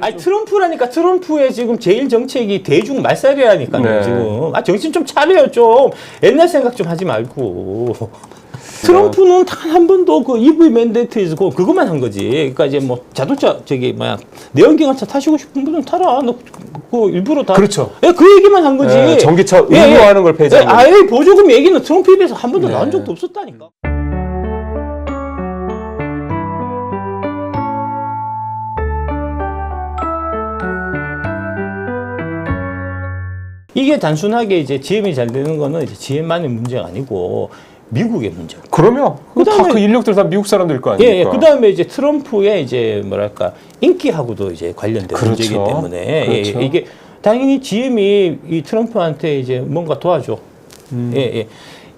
아니 트럼프라니까 트럼프의 지금 제일 정책이 대중 말살이라니까요. 네. 지금 정신 좀 차려요 좀. 옛날 생각 좀 하지 말고. 트럼프는 단 한 번도 그 EV 맨데이트에서 그것만 한 거지. 그러니까 이제 뭐 자동차 내연기관차 타시고 싶은 분은 타라. 너 그 일부러 다. 그렇죠. 예, 그 얘기만 한 거지. 네, 전기차 의무화하는 걸 폐지한 거죠. IRA 보조금 얘기는 트럼프에 대해서 한 번도 네. 나온 적도 없었다니까. 이게 단순하게 이제 GM이 잘 되는 거는 이제 GM만의 문제가 아니고 미국의 문제고. 그러면 그다음에- 다 그 인력들 다 미국 사람들일 거 아닙니까? 예, 그 다음에 이제 트럼프의 이제 뭐랄까 인기하고도 이제 관련된 그렇죠. 문제이기 때문에 그렇죠. 이게 당연히 GM이 이 트럼프한테 이제 뭔가 도와줘.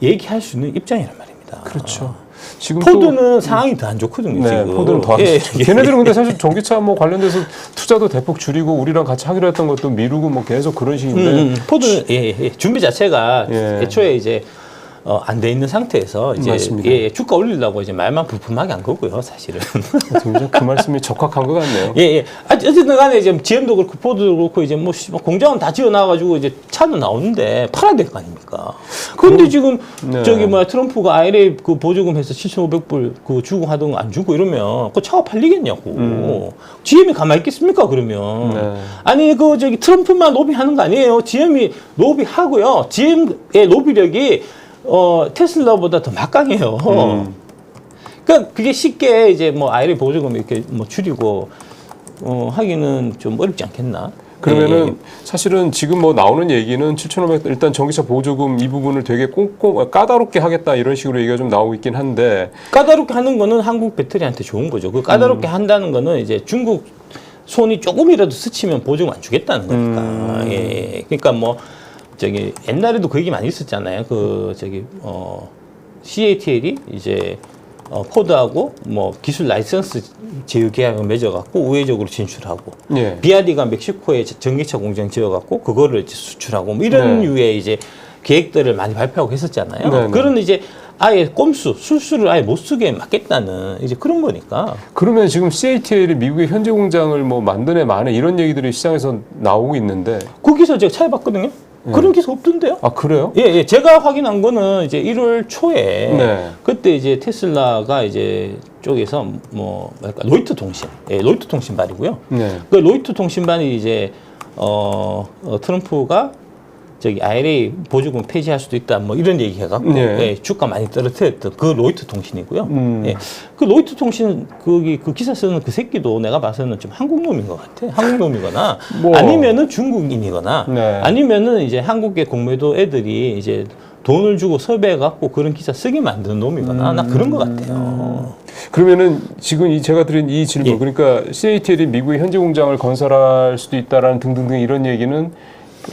얘기할 수 있는 입장이란 말입니다. 그렇죠. 지금 포드는 상황이 더 안 좋거든요. 네, 지금. 포드는 더 안 예, 좋죠. 걔네들은 근데 사실 전기차 뭐 관련돼서 투자도 대폭 줄이고 우리랑 같이 하기로 했던 것도 미루고 뭐 계속 그런 식인데 포드는 준비 자체가 예. 애초에 이제 안 돼 있는 상태에서 이제 맞습니다. 주가 올리려고 이제 말만 부품하게 한 거고요, 사실은. 굉장히 그 말씀이 적확한 것 같네요. 예. 어쨌든 간에 이제 GM도 그렇고 포드도 그렇고 이제 뭐 공장은 다 지어 놔가지고 이제 차도 나오는데 팔아야 될 거 아닙니까? 그런데 지금 네. 트럼프가 IRA 그 보조금 해서 7,500불 그 주고 하던 거 안 주고 이러면 그 차가 팔리겠냐고. GM이 가만히 있겠습니까, 그러면? 네. 아니, 트럼프만 로비하는 거 아니에요. GM이 로비하고요. GM의 로비력이 테슬라보다 더 막강해요. 그러니까 그게 쉽게 이제 뭐 IRA 보조금 이렇게 뭐 줄이고 하기는 좀 어렵지 않겠나? 그러면은 사실은 지금 뭐 나오는 얘기는 7,500 일단 전기차 보조금 이 부분을 되게 까다롭게 하겠다 이런 식으로 얘기가 좀 나오고 있긴 한데 까다롭게 하는 거는 한국 배터리한테 좋은 거죠. 그 까다롭게 한다는 거는 이제 중국 손이 조금이라도 스치면 보조금 안 주겠다는 거니까. 예. 그러니까 뭐 옛날에도 그 얘기 많이 있었잖아요. CATL이 이제 포드하고 뭐 기술 라이선스 제휴 계약을 맺어갖고 우회적으로 진출하고 예. 비아디가 멕시코에 전기차 공장 지어갖고 그거를 이제 수출하고 뭐 이런 네. 유의 이제 계획들을 많이 발표하고 했었잖아요. 네, 네. 그런 이제 아예 술수를 아예 못 쓰게 막겠다는 이제 그런 거니까. 그러면 지금 CATL이 미국의 현재 공장을 뭐 만드네 마네 이런 얘기들이 시장에서 나오고 있는데 거기서 제가 찾아봤거든요. 그런 기사 없던데요? 아 그래요? 예. 제가 확인한 거는 이제 1월 초에 네. 그때 이제 테슬라가 이제 쪽에서 뭐 로이터 통신, 로이터 통신반이고요. 네. 그 로이터 통신반이 이제 트럼프가 IRA 보조금 폐지할 수도 있다 뭐 이런 얘기 해갖고 네. 주가 많이 떨어뜨렸던 그 로이터 통신이고요. 그 로이터 통신 그 기사 쓰는 그 새끼도 내가 봐서는 좀 한국 놈인 것 같아. 한국 놈이거나 뭐. 아니면은 중국인이거나 네. 아니면은 이제 한국의 공매도 애들이 이제 돈을 주고 섭외해갖고 그런 기사 쓰게 만드는 놈이거나 나 그런 것 같아요. 그러면은 지금 제가 드린 이 질문 예. 그러니까 CATL이 미국의 현지 공장을 건설할 수도 있다라는 등등등 이런 얘기는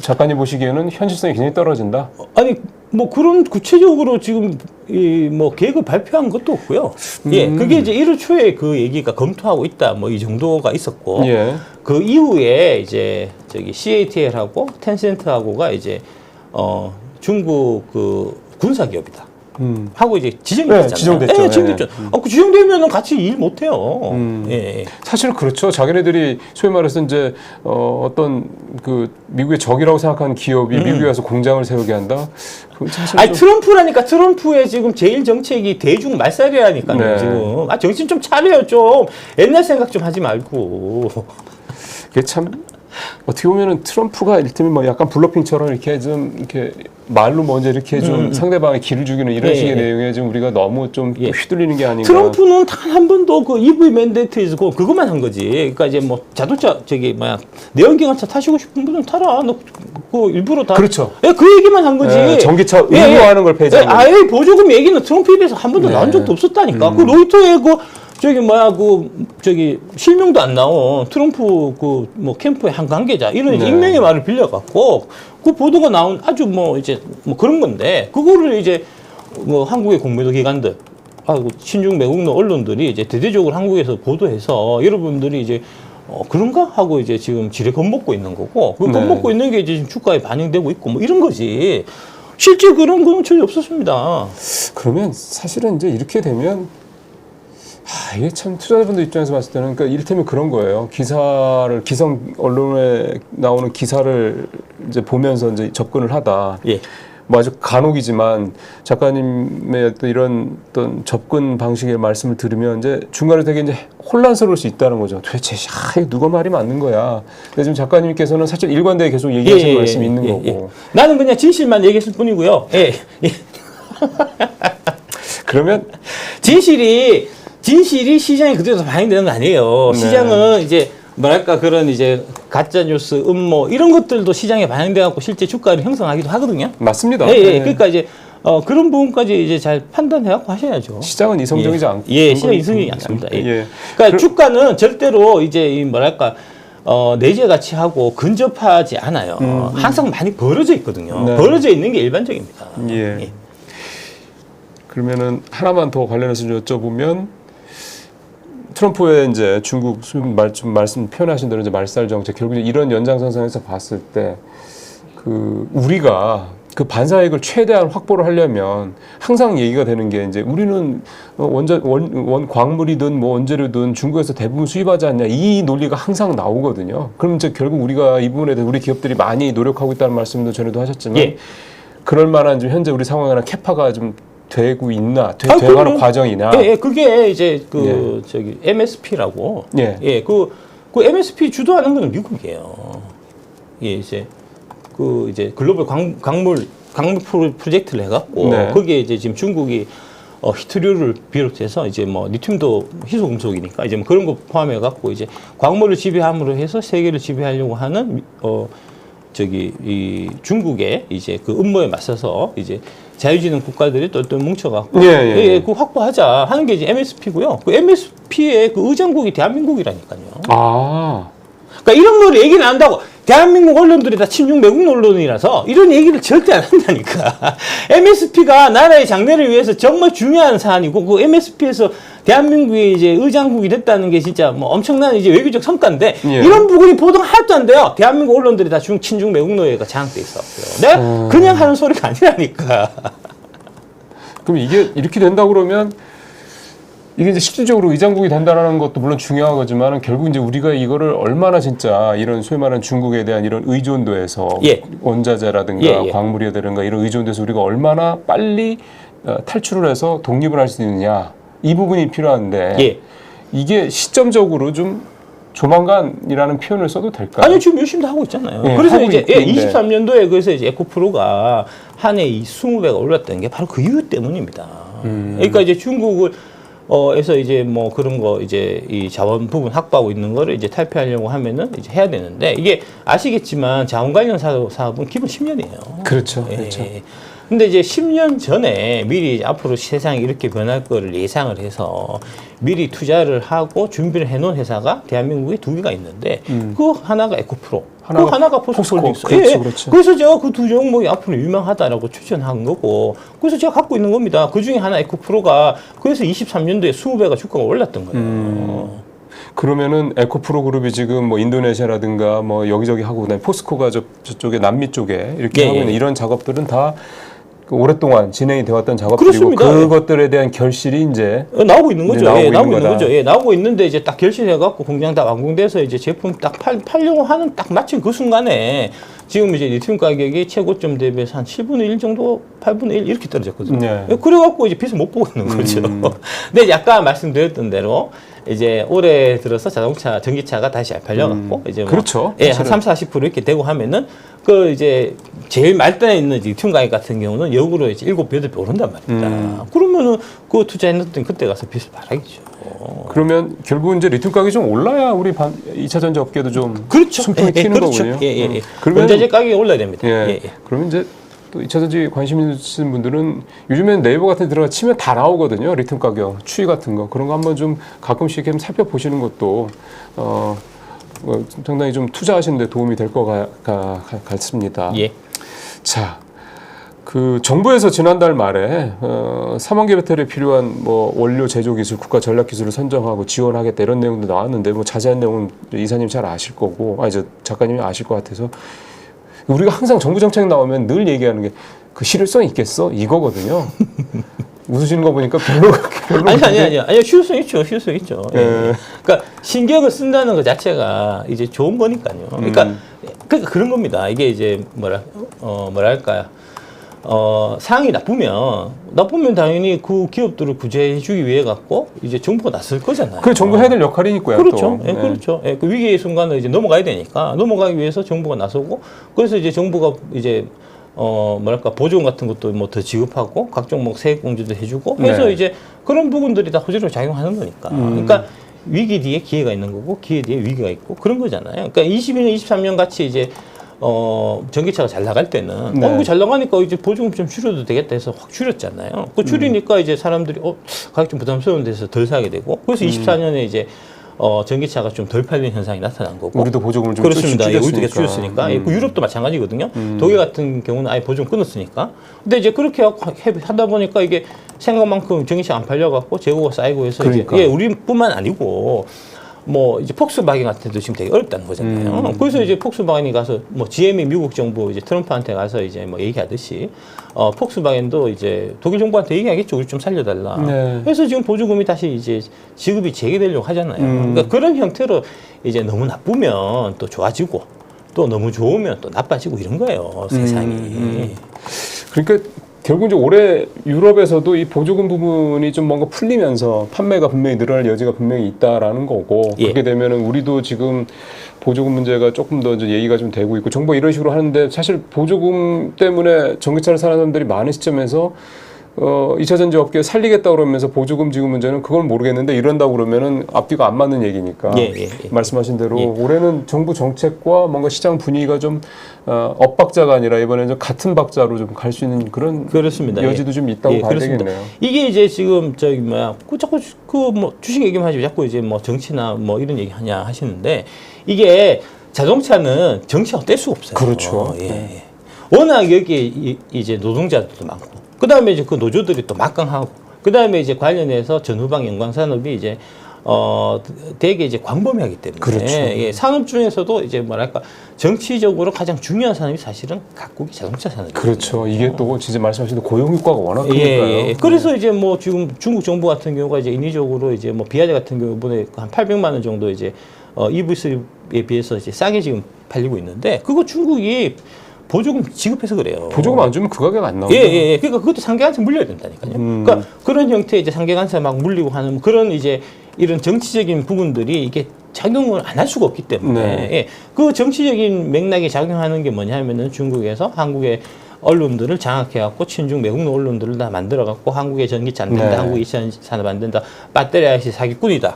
작가님 보시기에는 현실성이 굉장히 떨어진다. 아니 뭐 그런 구체적으로 지금 뭐 계획을 발표한 것도 없고요. 예, 그게 이제 1월 초에 그 얘기가 검토하고 있다 뭐 이 정도가 있었고 예. 그 이후에 이제 CATL하고 텐센트하고가 이제 중국 그 군사 기업이다. 하고 이제 지정이 네, 됐잖아요. 지정됐죠. 예, 지정됐죠. 그 지정되면은 같이 일 못 해요. 예. 사실 그렇죠. 자기네들이 소위 말해서 이제 어떤 그 미국의 적이라고 생각하는 기업이 미국에 와서 공장을 세우게 한다. 그건 사실 아니 트럼프라니까 트럼프의 지금 제일 정책이 대중 말살이라니까요. 네. 지금 정신 좀 차려요 좀. 옛날 생각 좀 하지 말고. 그게 참 어떻게 보면은 트럼프가 이를테면 뭐 약간 블러핑처럼 이렇게 좀 이렇게 말로 먼저 이렇게 좀 상대방의 기를 죽이는 이런 식의 내용에 좀 우리가 너무 좀 휘둘리는 게 아닌가. 트럼프는 단 한 번도 그 EV 맨데이트에서 그것만 한 거지. 그러니까 이제 뭐 자동차 내연기관차 타시고 싶은 분은 타라. 너 그 일부러 다. 그렇죠. 예, 그 얘기만 한 거지. 예, 전기차 의무화하는 걸 폐지한 거죠. IRA 보조금 얘기는 트럼프에 대해서 한 번도 나온 적도 없었다니까. 그 로이터의 실명도 안 나온 트럼프 캠프의 한 관계자 이런 이제 익명의 말을 빌려갖고 그 보도가 나온 아주 그런 건데 그거를 이제 한국의 공매도 기관들 친중 매국노 언론들이 이제 대대적으로 한국에서 보도해서 여러분들이 이제 그런가 하고 이제 지금 지레 겁먹고 있는 거고 그 겁먹고 있는 게 이제 지금 주가에 반영되고 있고 뭐 이런 거지. 실제 그런 건 전혀 없었습니다. 그러면 사실은 이제 이렇게 되면 이게 참 투자자분들 입장에서 봤을 때는 그러니까 이를테면 그런 거예요. 기성 언론에 나오는 기사를 이제 보면서 이제 접근을 하다. 예. 뭐 아주 간혹이지만 작가님의 어떤 이런 어떤 접근 방식의 말씀을 들으면 이제 중간에 되게 이제 혼란스러울 수 있다는 거죠. 도대체 이거 누가 말이 맞는 거야. 근데 지금 작가님께서는 사실 일관되게 계속 얘기하시는 말씀이 있는 거고. 나는 그냥 진실만 얘기했을 뿐이고요. 예. 그러면 진실이 시장에 그대로 반영되는 거 아니에요. 네. 시장은 이제 뭐랄까 그런 이제 가짜 뉴스, 음모 이런 것들도 시장에 반영돼 갖고 실제 주가를 형성하기도 하거든요. 맞습니다. 예, 예. 네. 그러니까 이제 그런 부분까지 이제 잘 판단해 갖고 하셔야죠. 시장은 이성적이지 않고. 예, 시장 이성적이지 않습니다. 예. 예. 그러니까 주가는 절대로 이제 이 뭐랄까 내재 가치하고 근접하지 않아요. 항상 많이 벌어져 있거든요. 네. 벌어져 있는 게 일반적입니다. 예. 예. 그러면은 하나만 더 관련해서 좀 여쭤보면 트럼프의 이제 중국 말씀 표현하신 대로 이제 말살 정책 결국 이런 연장선상에서 봤을 때 그 우리가 그 반사이익을 최대한 확보를 하려면 항상 얘기가 되는 게 이제 우리는 광물이든 뭐 원재료든 중국에서 대부분 수입하지 않냐 이 논리가 항상 나오거든요. 그럼 이제 결국 우리가 이 부분에 대해서 우리 기업들이 많이 노력하고 있다는 말씀도 전에도 하셨지만 예. 그럴 만한 좀 현재 우리 상황이나 캐파가 좀 되고 있나 돼가는 과정이냐. 예, 예, 그게 이제 그 예. 저기 MSP라고. 예. 예, 그 MSP 주도하는 거는 미국이에요. 예, 이제 글로벌 광물 프로젝트를 해갖고 네. 거기에 이제 지금 중국이 히트류를 비롯해서 이제 뭐 리튬도 희소금속이니까 이제 뭐 그런 거 포함해갖고 이제 광물을 지배함으로 해서 세계를 지배하려고 하는 이 중국의 이제 그 음모에 맞서서 이제 자유지능 국가들이 똘똘 뭉쳐갖고 그 확보하자 하는 게 이제 MSP고요. 그 MSP의 그 의장국이 대한민국이라니까요. 아. 그러니까 이런 거를 얘기를 안 한다고. 대한민국 언론들이 다 친중 매국 언론이라서 이런 얘기를 절대 안 한다니까. MSP가 나라의 장래를 위해서 정말 중요한 사안이고 그 MSP에서 대한민국이 이제 의장국이 됐다는 게 진짜 뭐 엄청난 이제 외교적 성과인데 예. 이런 부분이 보도가 하나도 안 돼요. 대한민국 언론들이 다 친중 매국 노예가 장악돼 있었고요. 내가 그냥 하는 소리가 아니라니까. 그럼 이게 이렇게 된다 그러면 이게 이제 실질적으로 의장국이 된다는 것도 물론 중요한 거지만 결국 이제 우리가 이거를 얼마나 진짜 이런 소위 말하는 중국에 대한 이런 의존도에서 예. 원자재라든가 예. 광물이라든가 이런 의존도에서 우리가 얼마나 빨리 탈출을 해서 독립을 할 수 있느냐 이 부분이 필요한데 예. 이게 시점적으로 좀 조만간이라는 표현을 써도 될까요? 아니요, 지금 열심히 다 하고 있잖아요. 예, 그래서 하고 이제 있는데. 23년도에 그래서 이제 에코프로가 한 해 20배가 올랐다는 게 바로 그 이유 때문입니다. 그러니까 이제 중국을 에서 이제 뭐 그런 거 이제 이 자원 부분 확보하고 있는 거를 이제 탈피하려고 하면은 이제 해야 되는데 이게 아시겠지만 자원 관련 사업은 기본 10년이에요. 그렇죠. 예. 그렇죠. 근데 이제 10년 전에 미리 이제 앞으로 세상이 이렇게 변할 거를 예상을 해서 미리 투자를 하고 준비를 해놓은 회사가 대한민국에 두 개가 있는데 그 하나가 에코프로, 그 하나가 포스코홀딩스. 그렇죠, 예. 그렇죠. 그래서 제가 그 두 종목이 앞으로 유명하다라고 추천한 거고, 그래서 제가 갖고 있는 겁니다. 그 중에 하나 에코프로가 그래서 23년도에 20배가 주가가 올랐던 거예요. 그러면은 에코프로 그룹이 지금 뭐 인도네시아라든가 뭐 여기저기 하고 그다음에 포스코가 저쪽에 남미 쪽에 이렇게 예, 하고 있는 예. 이런 작업들은 다 오랫동안 진행이 되었던 작업들이고 그렇습니다. 그것들에 대한 결실이 이제 나오고 있는 거죠. 나오고 예, 있는 나오고 있는 거다. 거죠. 예, 나오고 있는데 이제 딱 결실해갖고 공장 다 완공돼서 이제 제품 딱 팔려고 하는 딱 마침 그 순간에 지금 이제 리튬 가격이 최고점 대비해서 한 7분의 1 정도, 8분의 1 이렇게 떨어졌거든요. 네. 예, 그래갖고 이제 빛을 못 보고 있는 거죠. 근데 이제 아까 말씀드렸던 대로 이제 올해 들어서 자동차, 전기차가 다시 잘 팔려갖고 이제 뭐 그렇죠. 예, 한 30-40% 이렇게 되고 하면은 그 이제 제일 말단에 있는 리튬 가격 같은 경우는 역으로 이제 7-8배 오른단 말입니다. 그러면은 그 투자했던 그때 가서 빚을 받아야죠. 그러면 결국은 이제 리튬 가격이 좀 올라야 우리 2차 전지 업계도 좀 그렇죠. 숨통이 튀는 그렇죠. 거군요. 예. 그러면 원자재 가격이 올라야 됩니다. 예. 그러면 이제 또 2차 전지 관심 있으신 분들은 요즘엔 네이버 같은 데 들어가 치면 다 나오거든요. 리튬 가격, 추이 같은 거. 그런 거 한번 좀 가끔씩 좀 살펴보시는 것도 상당히 좀 투자하시는 데 도움이 될 것 같습니다. 예. 자, 그 정부에서 지난달 말에 3만 개 배터리에 필요한 뭐 원료 제조 기술, 국가 전략 기술을 선정하고 지원하겠다 이런 내용도 나왔는데 뭐 자세한 내용은 이사님 잘 아실 거고, 저 작가님이 아실 것 같아서 우리가 항상 정부 정책 나오면 늘 얘기하는 게 그 실효성 있겠어 이거거든요. 웃으시는 거 보니까 별로. 아니, 실효성 있죠. 예. 예. 그러니까 신경을 쓴다는 것 자체가 이제 좋은 거니까요. 그러니까 그런 겁니다. 이게 이제 뭐랄까요. 상황이 나쁘면 당연히 그 기업들을 구제해주기 위해 갖고 이제 정부가 나설 거잖아요. 그 정부 해야 될 역할이니까요. 그렇죠. 또. 예, 그렇죠. 예, 그 위기의 순간을 이제 넘어가야 되니까 넘어가기 위해서 정부가 나서고 그래서 이제 정부가 이제 뭐랄까 보조금 같은 것도 뭐 더 지급하고 각종 뭐 세액 공제도 해주고 해서 네. 이제 그런 부분들이 다 호재로 작용하는 거니까. 그러니까 위기 뒤에 기회가 있는 거고 기회 뒤에 위기가 있고 그런 거잖아요. 그러니까 22년, 23년 같이 이제 전기차가 잘 나갈 때는 네. 이거 잘 나가니까 이제 보조금 좀 줄여도 되겠다 해서 확 줄였잖아요. 그 줄이니까 이제 사람들이 가격 좀 부담스러운 데서 덜 사게 되고 그래서 24년에 이제 전기차가 좀 덜 팔리는 현상이 나타난 거고. 우리도 보조금을 좀 그렇습니다. 예, 줄였으니까. 우리도 줄였으니까. 그 유럽도 마찬가지거든요. 독일 같은 경우는 아예 보조금 끊었으니까. 근데 이제 그렇게 하다 보니까 이게 생각만큼 전기차 안 팔려갖고 재고가 쌓이고 해서 그러니까. 이제 우리뿐만 아니고 뭐 이제 폭스바겐 같은 데도 지금 되게 어렵다는 거잖아요. 그래서 이제 폭스바겐이 가서 뭐 GM이 미국 정부 이제 트럼프한테 가서 이제 뭐 얘기하듯이 폭스바겐도 이제 독일 정부한테 얘기하겠죠. 우리 좀 살려달라. 네. 그래서 지금 보조금이 다시 이제 지급이 재개되려고 하잖아요. 그러니까 그런 형태로 이제 너무 나쁘면 또 좋아지고 또 너무 좋으면 또 나빠지고 이런 거예요. 세상이. 그러니까 결국 이제 올해 유럽에서도 이 보조금 부분이 좀 뭔가 풀리면서 판매가 분명히 늘어날 여지가 분명히 있다라는 거고 예. 그렇게 되면은 우리도 지금 보조금 문제가 조금 더 이제 얘기가 좀 되고 있고 정부가 이런 식으로 하는데 사실 보조금 때문에 전기차를 사는 사람들이 많은 시점에서 2차 전지 업계 살리겠다 그러면서 보조금 지급 문제는 그건 모르겠는데 이런다고 그러면은 앞뒤가 안 맞는 얘기니까 말씀하신 대로 올해는 정부 정책과 뭔가 시장 분위기가 좀 엇박자가 아니라 이번에는 좀 같은 박자로 좀 갈 수 있는 그런 그렇습니다. 여지도 좀 있다고 봐야 그렇습니다. 되겠네요. 이게 이제 지금 저기 뭐야 자꾸 그 뭐 주식 얘기만 하지 자꾸 이제 뭐 정치나 뭐 이런 얘기 하냐 하시는데 이게 자동차는 정치하고 뗄 수가 없어요. 그렇죠. 예. 워낙 여기에 이제 노동자들도 많고 그다음에 이제 그 노조들이 또 막강하고 그다음에 이제 관련해서 전후방 연관 산업이 이제 되게 이제 광범위하기 때문에 그렇죠. 예, 산업 중에서도 이제 뭐랄까 정치적으로 가장 중요한 산업이 사실은 각국이 자동차 산업이에요. 그렇죠. 이게 또 진짜 말씀하신 대로 고용 효과가 워낙 크니까요. 그래서 이제 뭐 지금 중국 정부 같은 경우가 이제 인위적으로 이제 뭐 비아제 같은 경우 이번에 한 800만 원 정도 이제 EV3에 비해서 이제 싸게 지금 팔리고 있는데 그거 중국이 보조금 지급해서 그래요. 보조금 안 주면 그 가격 안 나오죠. 그러니까 그것도 상계관세 물려야 된다니까요. 그러니까 그런 형태의 이제 상계관세 막 물리고 하는 그런 이제 이런 정치적인 부분들이 이게 작용을 안 할 수가 없기 때문에 그 정치적인 맥락에 작용하는 게 뭐냐면은 중국에서 한국의 언론들을 장악해갖고 친중 매국 언론들을 다 만들어갖고 한국의 전기차 안 된다, 한국의 2차 산업 안 된다, 배터리 아저씨 사기꾼이다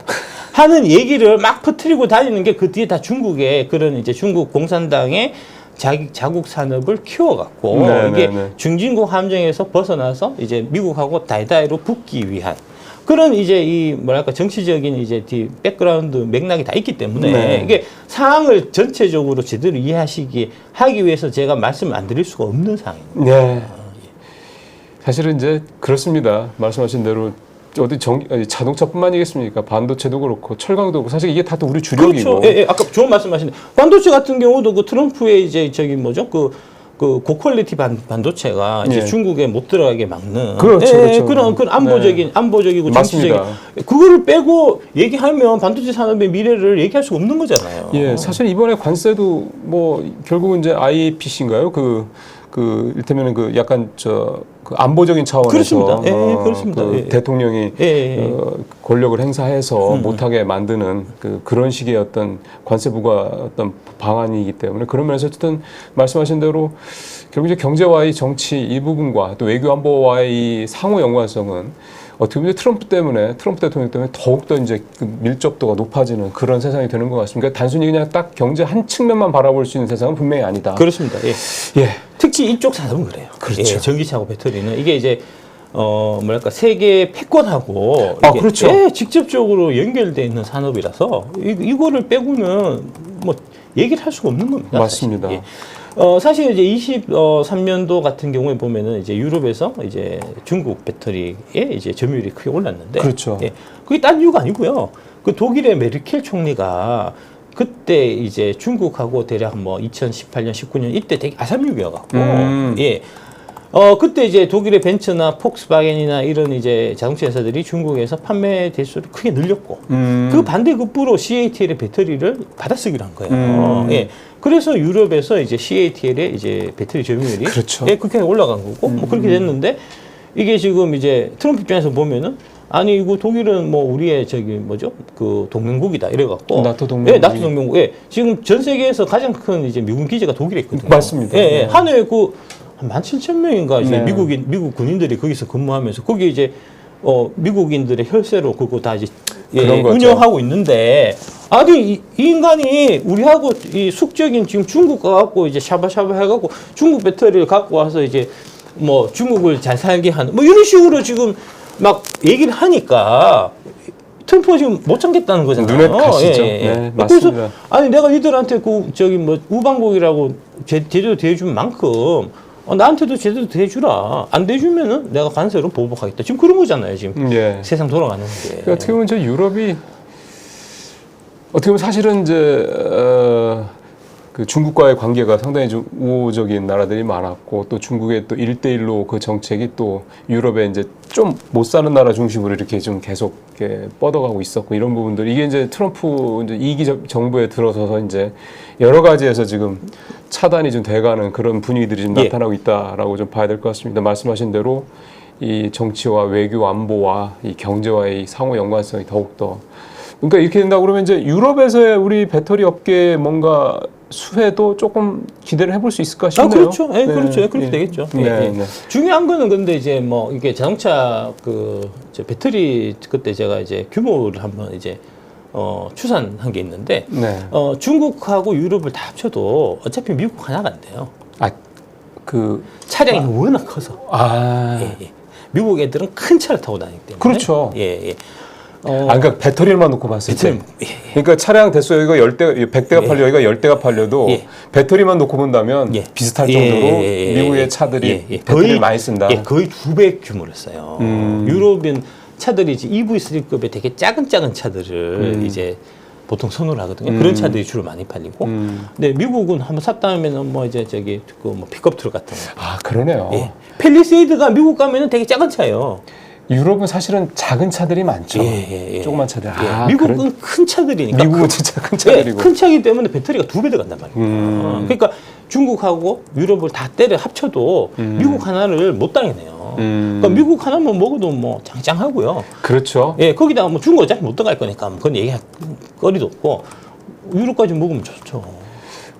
하는 얘기를 막 퍼뜨리고 다니는 게 그 뒤에 다 중국의 그런 이제 중국 공산당의 자국 산업을 키워갖고 이게 중진국 함정에서 벗어나서 이제 미국하고 다이다이로 붙기 위한 그런 이제 이 뭐랄까 정치적인 이제 백그라운드 맥락이 다 있기 때문에 이게 상황을 전체적으로 제대로 하기 위해서 제가 말씀을 안 드릴 수가 없는 상황입니다. 네. 사실은 이제 그렇습니다. 말씀하신 대로 자동차뿐만이겠습니까? 반도체도 그렇고 철강도 그렇고 사실 이게 다 또 우리 주력이고. 그렇죠. 아까 좋은 말씀하신 반도체 같은 경우도 그 트럼프의 이제 저기 뭐죠 그 고퀄리티 반도체가 이제 중국에 못 들어가게 막는 그렇죠. 그런 안보적이고 정치적인 그거를 빼고 얘기하면 반도체 산업의 미래를 얘기할 수가 없는 거잖아요. 예, 사실 이번에 관세도 뭐 결국은 이제 IPC인가요? 일테면은 그 약간 그 안보적인 차원에서 그렇습니다. 그 대통령이 권력을 행사해서 못하게 만드는 그런 식의 어떤 관세 부과 어떤 방안이기 때문에 그런 면에서 어쨌든 말씀하신 대로 결국 이제 경제와의 정치 이 부분과 또 외교 안보와의 이 상호 연관성은 어떻게 보면 트럼프 대통령 때문에 더욱더 이제 그 밀접도가 높아지는 그런 세상이 되는 것 같습니다. 그러니까 단순히 그냥 딱 경제 한 측면만 바라볼 수 있는 세상은 분명히 아니다. 그렇습니다. 특히 이쪽 산업은 그래요. 그렇죠. 전기차하고 배터리는 이게 이제 뭐랄까 세계 패권하고 직접적으로 연결되어 있는 산업이라서 이거를 빼고는 뭐 얘기를 할 수가 없는 겁니다. 맞습니다. 사실 이제 23년도 같은 경우에 보면은 이제 유럽에서 이제 중국 배터리에 이제 점유율이 크게 올랐는데, 그렇죠. 그게 딴 이유가 아니고요. 그 독일의 메르켈 총리가 그때 이제 중국하고 대략 뭐 2018년, 19년 이때 되게 아삼육이어갖고, 그때 이제 독일의 벤츠나 폭스바겐이나 이런 이제 자동차 회사들이 중국에서 판매 대수를 크게 늘렸고, 그 반대급부로 CATL의 배터리를 받아쓰기로 한 거예요. 예. 그래서 유럽에서 이제 CATL의 이제 배터리 점유율이 그렇죠. 예, 그렇게 올라간 거고, 뭐 그렇게 됐는데, 이게 지금 이제 트럼프 입장에서 보면은, 아니 이거 독일은 뭐 우리의 저기 뭐죠 그 동맹국이다 이래갖고 나토 동맹국. 예, 나토 동맹국. 예, 지금 전 세계에서 가장 큰 이제 미군 기지가 독일에 있거든요. 맞습니다. 예, 예. 네. 한 해에 그 17,000명인가 이제 네. 미국 군인들이 거기서 근무하면서 거기 이제 미국인들의 혈세로 그거 다 이제 예, 그런 거죠. 운영하고 있는데 아니 이 인간이 우리하고 이 숙적인 지금 중국 가갖고 이제 샤바샤바 해갖고 중국 배터리를 갖고 와서 이제 뭐 중국을 잘 살게 하는 뭐 이런 식으로 지금 막 얘기를 하니까 트럼프가 지금 못 참겠다는 거잖아요. 눈에 가시죠. 예, 예. 네, 맞습니다. 그래서 아니 내가 이들한테 그 저기 뭐 우방국이라고 제대로 대해준 만큼 나한테도 제대로 대해주라. 안 대해주면은 내가 관세로 보복하겠다. 지금 그런 거잖아요. 지금 예. 세상 돌아가는 게. 그러니까 어떻게 보면 저 유럽이 어떻게 보면 사실은 이제 그 중국과의 관계가 상당히 좀 우호적인 나라들이 많았고 또 중국의 또 1대1로 그 정책이 또 유럽에 이제 좀 못 사는 나라 중심으로 이렇게 좀 계속 이렇게 뻗어가고 있었고 이런 부분들 이게 이제 트럼프 이제 2기 정부에 들어서서 이제 여러 가지에서 지금 차단이 좀 돼가는 그런 분위기들이 좀 예. 나타나고 있다라고 좀 봐야 될 것 같습니다. 말씀하신 대로 이 정치와 외교 안보와 이 경제와의 상호 연관성이 더욱더 그러니까 이렇게 된다 그러면 이제 유럽에서의 우리 배터리 업계에 뭔가 수혜도 조금 기대를 해볼 수 있을까 싶네요. 그렇죠. 예, 그렇죠. 예, 그렇게 되겠죠. 예, 네, 예. 네. 중요한 거는 근데 이제 뭐 이게 자동차 저 배터리 그때 제가 이제 규모를 한번 이제 추산한 게 있는데 네. 중국하고 유럽을 다 합쳐도 어차피 미국 하나가 안 돼요. 차량이 워낙 커서. 예, 예. 미국 애들은 큰 차를 타고 다니기 때문에. 그렇죠. 예, 예. 그러니까 배터리만 놓고 봤을 때. 예, 그러니까 차량 대수 여기가 100대가 팔려 여기가 10대가 팔려도 예. 배터리만 놓고 본다면 예. 비슷할 예, 정도로 예, 예, 미국의 예, 차들이 예, 예. 배터리를 많이 쓴다. 예, 거의 2배 규모를 써요. 유럽은 차들이 이제 EV3급의 되게 작은 차들을 이제 보통 선호를 하거든요. 그런 차들이 주로 많이 팔리고. 근데 미국은 한번 샀다면은 뭐 이제 저기 그 뭐 픽업 트럭 같은 거. 아, 그러네요. 예. 펠리세이드가 미국 가면은 되게 작은 차예요. 유럽은 사실은 작은 차들이 많죠. 예. 조그만 차들. 예. 미국은 큰 차들이니까. 미국은 진짜 큰 차들이고. 큰 차이기 때문에 배터리가 2배 들어간단 말이에요. 그러니까 중국하고 유럽을 다 때려 합쳐도 미국 하나를 못 당해내요. 그러니까 미국 하나만 먹어도 뭐 짱짱하고요. 그렇죠. 예, 거기다가 뭐 중국 어차피 못 들어갈 거니까 뭐 그건 얘기할 거리도 없고 유럽까지 먹으면 좋죠.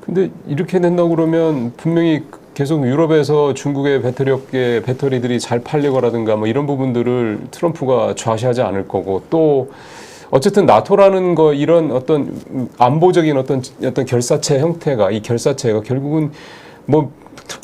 근데 이렇게 된다고 그러면 분명히 계속 유럽에서 중국의 배터리 업계 배터리들이 잘 팔리거라든가 뭐 이런 부분들을 트럼프가 좌시하지 않을 거고 또 어쨌든 나토라는 거 이런 어떤 안보적인 어떤 결사체 형태가 이 결사체가 결국은 뭐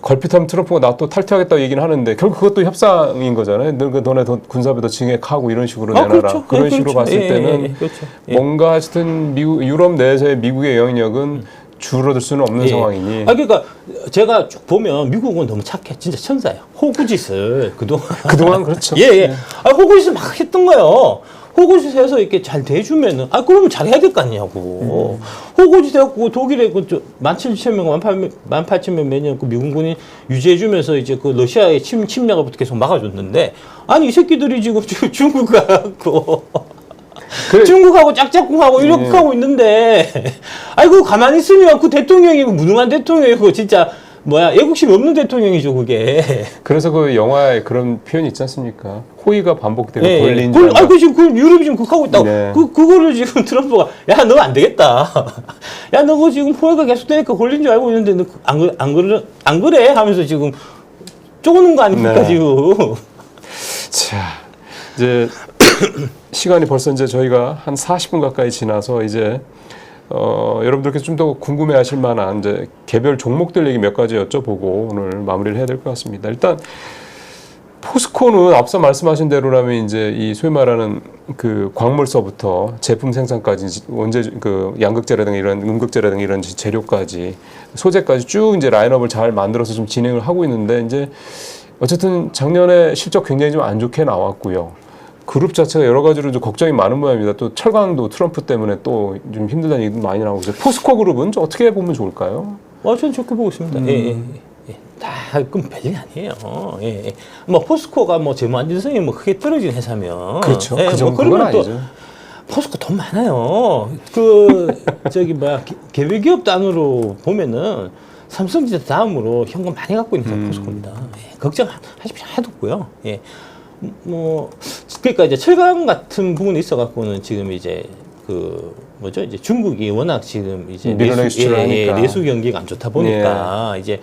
걸핏하면 트럼프가 나토 탈퇴하겠다고 얘기는 하는데 결국 그것도 협상인 거잖아요. 너네 더 군사비 더 증액하고 이런 식으로 내놔라. 그렇죠. 그런 예, 식으로 그렇죠. 봤을 때는 그렇죠. 뭔가 하여튼 유럽 내에서의 미국의 영향력은 줄어들 수는 없는 상황이니. 그러니까 제가 쭉 보면 미국은 너무 착해. 진짜 천사예요. 호구짓을 그동안 그렇죠. 예. 호구짓을 막 했던 거예요. 호구짓 해서 이렇게 잘 대주면은, 그러면 잘해야 될 거 아니냐고. 호구짓 해갖고 독일에 17,000명, 18,000명 매년 그 미군군이 유지해주면서 이제 그 러시아의 침략을 계속 막아줬는데, 아니, 이 새끼들이 지금 중국 가갖고. 그래. 중국하고 짝짝꿍하고 이렇게 하고 있는데, 아이고, 가만히 있으면 그 대통령이고, 무능한 대통령이고, 진짜, 애국심 없는 대통령이죠, 그게. 그래서 그 영화에 그런 표현이 있지 않습니까? 호의가 반복되고 예, 걸린 줄. 지금 유럽이 지금 그거 하고 있다고. 네. 그거를 지금 트럼프가, 야, 너 안 되겠다. 야, 너 그거 지금 호의가 계속되니까 걸린 줄 알고 있는데, 너 안 그래? 하면서 지금 쪼는 거 아닙니까, 네. 지금. 자, 이제 시간이 벌써 이제 저희가 한 40분 가까이 지나서 이제 여러분들께서 좀 더 궁금해하실 만한 이제 개별 종목들 얘기 몇 가지 여쭤보고 오늘 마무리를 해야 될 것 같습니다. 일단 포스코는 앞서 말씀하신 대로라면 이제 이 소위 말하는 그 광물서부터 제품 생산까지 원재 그 양극재라든가 이런 음극재라든가 이런 재료까지 소재까지 쭉 이제 라인업을 잘 만들어서 좀 진행을 하고 있는데 이제 어쨌든 작년에 실적 굉장히 좀 안 좋게 나왔고요. 그룹 자체가 여러 가지로 좀 걱정이 많은 모양입니다. 또 철강도 트럼프 때문에 또 좀 힘들다는 얘기도 많이 나오고 있어요. 포스코 그룹은 좀 어떻게 보면 좋을까요? 저는 좋게 보고 있습니다. 예. 다 그럼 별일 아니에요. 예, 예. 뭐 포스코가 뭐 재무 안전성이 뭐 크게 떨어진 회사면 그렇죠. 예, 그 정도 그런 그건 것도 아니죠. 포스코 돈 많아요. 그 저기 뭐야 개별기업 단으로 보면은 삼성전자 다음으로 현금 많이 갖고 있는 회사 포스코입니다. 예, 걱정하실 필요 하나도 없고요. 예. 뭐 그러니까 이제 철강 같은 부분이 있어 갖고는 지금 이제 그 뭐죠 이제 중국이 워낙 지금 이제 밀어내기 수출하니까 내수 경기가 안 좋다 보니까 이제